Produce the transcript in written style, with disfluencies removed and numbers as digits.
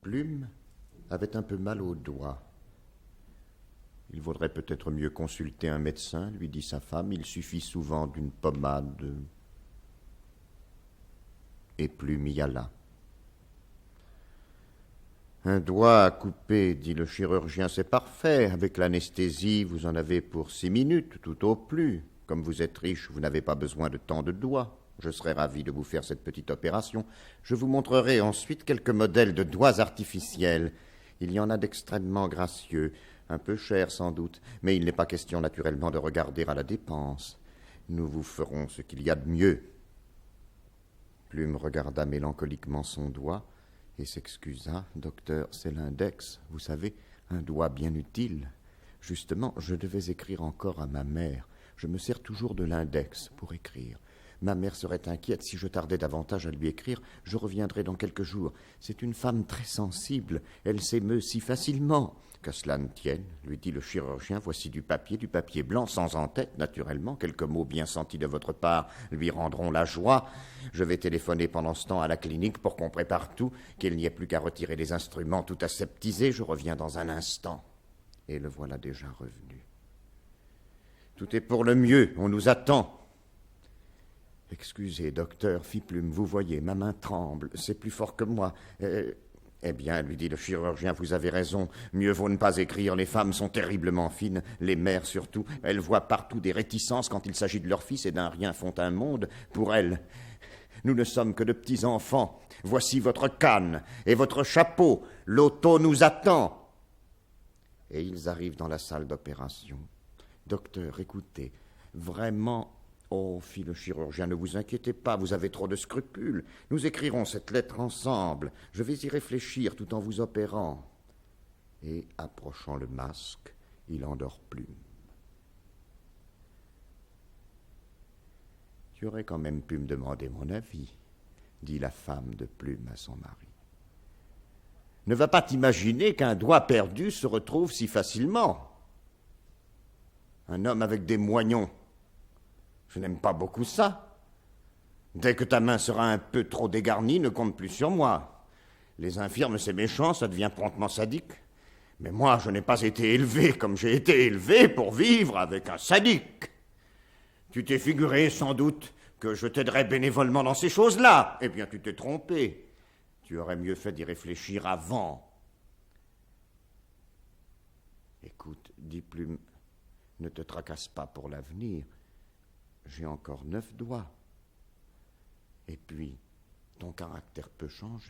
Plume avait un peu mal aux doigts. Il vaudrait peut-être mieux consulter un médecin, lui dit sa femme. Il suffit souvent d'une pommade. Et Plume y alla. Un doigt à couper, dit le chirurgien, c'est parfait. Avec l'anesthésie, vous en avez pour 6 minutes, tout au plus. Comme vous êtes riche, vous n'avez pas besoin de tant de doigts. Je serais ravi de vous faire cette petite opération. Je vous montrerai ensuite quelques modèles de doigts artificiels. Il y en a d'extrêmement gracieux, un peu chers sans doute, mais il n'est pas question naturellement de regarder à la dépense. Nous vous ferons ce qu'il y a de mieux. Plume regarda mélancoliquement son doigt et s'excusa. Docteur, c'est l'index, vous savez, un doigt bien utile. Justement, je devais écrire encore à ma mère. Je me sers toujours de l'index pour écrire. Ma mère serait inquiète si je tardais davantage à lui écrire. Je reviendrai dans quelques jours. C'est une femme très sensible. Elle s'émeut si facilement. Qu'à cela ne tienne, lui dit le chirurgien, voici du papier blanc, sans en-tête, naturellement. Quelques mots bien sentis de votre part lui rendront la joie. Je vais téléphoner pendant ce temps à la clinique pour qu'on prépare tout, qu'il n'y ait plus qu'à retirer les instruments tout aseptisés. Je reviens dans un instant. Et le voilà déjà revenu. Tout est pour le mieux, on nous attend. Excusez, docteur, fit Plume, vous voyez, ma main tremble, c'est plus fort que moi. Eh bien, lui dit le chirurgien, vous avez raison, mieux vaut ne pas écrire, les femmes sont terriblement fines, les mères surtout, elles voient partout des réticences quand il s'agit de leur fils et d'un rien font un monde. Pour elles, nous ne sommes que de petits enfants. Voici votre canne et votre chapeau, l'auto nous attend. Et ils arrivent dans la salle d'opération. Docteur, écoutez, vraiment... Oh, fit le chirurgien, ne vous inquiétez pas, vous avez trop de scrupules. Nous écrirons cette lettre ensemble. Je vais y réfléchir tout en vous opérant. Et, approchant le masque, il endort Plume. Tu aurais quand même pu me demander mon avis, dit la femme de Plume à son mari. Ne va pas t'imaginer qu'un doigt perdu se retrouve si facilement. Un homme avec des moignons, je n'aime pas beaucoup ça. Dès que ta main sera un peu trop dégarnie, ne compte plus sur moi. Les infirmes, c'est méchant, ça devient promptement sadique. Mais moi, je n'ai pas été élevé comme j'ai été élevé pour vivre avec un sadique. Tu t'es figuré, sans doute, que je t'aiderais bénévolement dans ces choses-là. Eh bien, tu t'es trompé. Tu aurais mieux fait d'y réfléchir avant. Écoute, dit Plume, ne te tracasse pas pour l'avenir. J'ai encore 9 doigts. Et puis, ton caractère peut changer.